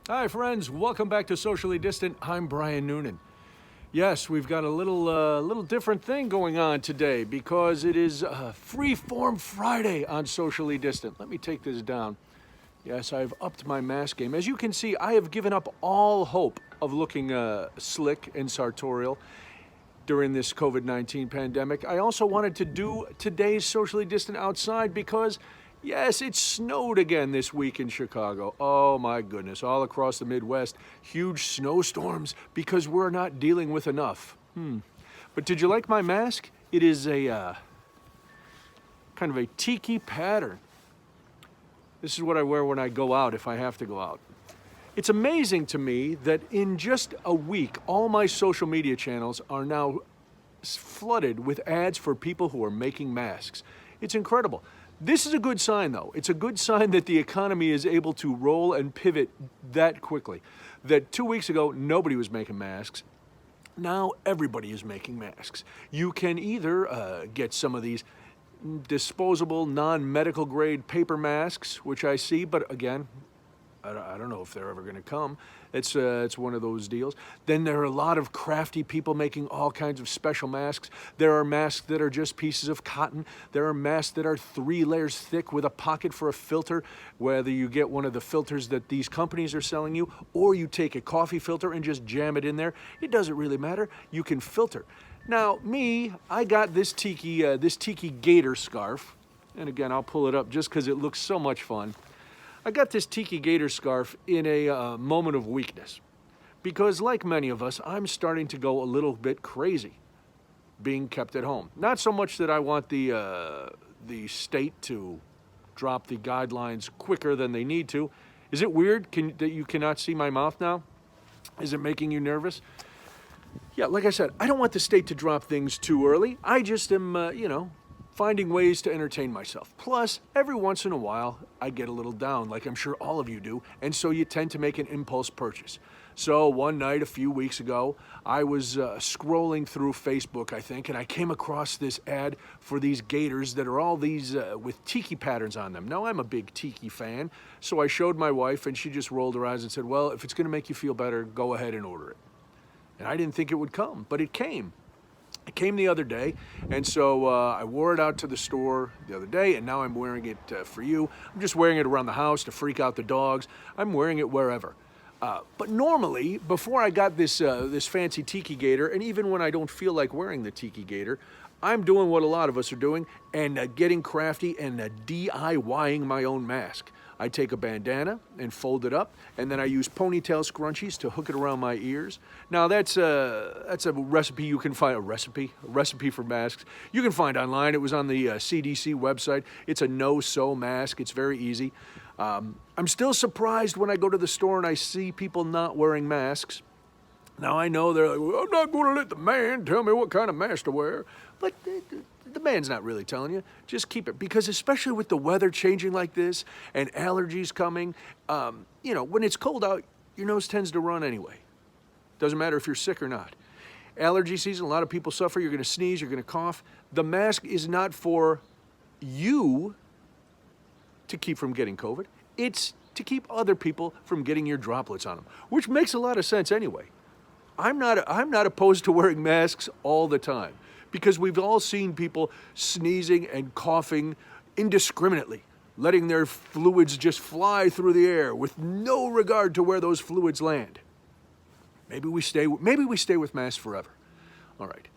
Hi, friends. Welcome back to Socially Distant. I'm Brian Noonan. Yes, we've got a little different thing going on today because it is Freeform Friday on Socially Distant. Let me take this down. Yes, I've upped my mask game. As you can see, I have given up all hope of looking slick and sartorial during this COVID-19 pandemic. I also wanted to do today's Socially Distant outside because, yes, it snowed again this week in Chicago. Oh my goodness, all across the Midwest, huge snowstorms because we're not dealing with enough. But did you like my mask? It is a kind of a tiki pattern. This is what I wear when I go out if I have to go out. It's amazing to me that in just a week, all my social media channels are now flooded with ads for people who are making masks. It's incredible. This is a good sign, though. It's a good sign that the economy is able to roll and pivot that quickly. That 2 weeks ago, nobody was making masks. Now everybody is making masks. You can either get some of these disposable, non-medical grade paper masks, which I see, but again, I don't know if they're ever going to come. It's one of those deals. Then there are a lot of crafty people making all kinds of special masks. There are masks that are just pieces of cotton. There are masks that are 3 layers thick with a pocket for a filter, whether you get one of the filters that these companies are selling you, or you take a coffee filter and just jam it in there. It doesn't really matter. You can filter. Now, I got this tiki gator scarf. And again, I'll pull it up just because it looks so much fun. I got this tiki gator scarf in a moment of weakness because, like many of us, I'm starting to go a little bit crazy being kept at home. Not so much that I want the state to drop the guidelines quicker than they need to. Is it weird that you cannot see my mouth now? Is it making you nervous? Yeah, like I said, I don't want the state to drop things too early. I just am, finding ways to entertain myself. Plus, every once in a while, I get a little down, like I'm sure all of you do, and so you tend to make an impulse purchase. So one night a few weeks ago, I was scrolling through Facebook, I think, and I came across this ad for these gaiters that are all these with tiki patterns on them. Now, I'm a big tiki fan, so I showed my wife, and she just rolled her eyes and said, well, if it's going to make you feel better, go ahead and order it. And I didn't think it would come, but it came. It came the other day, and so I wore it out to the store the other day, and now I'm wearing it for you. I'm just wearing it around the house to freak out the dogs. I'm wearing it wherever. But normally, before I got this fancy tiki gator, and even when I don't feel like wearing the tiki gator, I'm doing what a lot of us are doing and getting crafty and DIYing my own mask. I take a bandana and fold it up, and then I use ponytail scrunchies to hook it around my ears. Now that's a recipe you can find, a recipe for masks. You can find online. It was on the CDC website. It's a no-sew mask. It's very easy. I'm still surprised when I go to the store and I see people not wearing masks. Now I know they're like, well, I'm not going to let the man tell me what kind of mask to wear, but the man's not really telling you. Just keep it, because especially with the weather changing like this and allergies coming, when it's cold out, your nose tends to run anyway. Doesn't matter if you're sick or not. Allergy season, a lot of people suffer. You're going to sneeze, you're going to cough. The mask is not for you to keep from getting COVID. It's to keep other people from getting your droplets on them, which makes a lot of sense anyway. I'm not opposed to wearing masks all the time, because we've all seen people sneezing and coughing indiscriminately, letting their fluids just fly through the air with no regard to where those fluids land. Maybe we stay with masks forever. All right.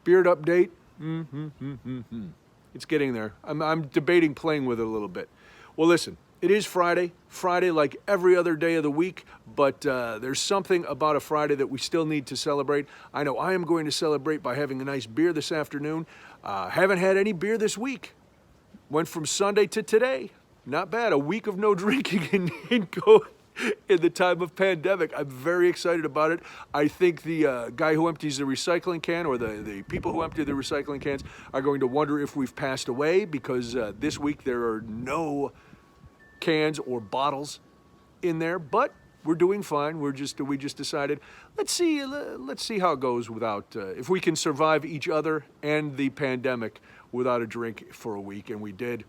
Beard update. It's getting there. I'm debating playing with it a little bit. Well, listen. It is Friday like every other day of the week, but there's something about a Friday that we still need to celebrate. I know I am going to celebrate by having a nice beer this afternoon. Haven't had any beer this week. Went from Sunday to today. Not bad. A week of no drinking in the time of pandemic. I'm very excited about it. I think the guy who empties the recycling can, or the people who empty the recycling cans, are going to wonder if we've passed away, because this week there are no cans or bottles in there, but we're doing fine. We just decided, let's see how it goes without, if we can survive each other and the pandemic without a drink for a week, and we did.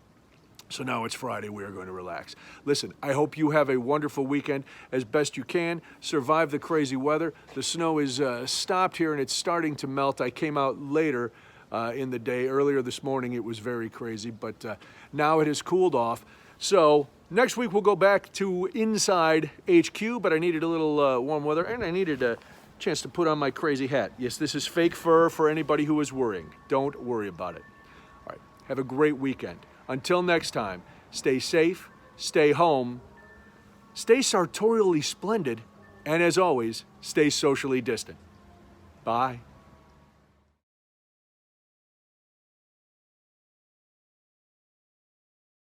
So now it's Friday, we are going to relax. Listen, I hope you have a wonderful weekend as best you can. Survive the crazy weather. The snow is stopped here and it's starting to melt. I came out later in the day. Earlier this morning it was very crazy, but now it has cooled off. So next week we'll go back to inside HQ, but I needed a little warm weather and I needed a chance to put on my crazy hat. Yes, this is fake fur for anybody who is worrying. Don't worry about it. All right, have a great weekend. Until next time, stay safe, stay home, stay sartorially splendid, and as always, stay socially distant. Bye.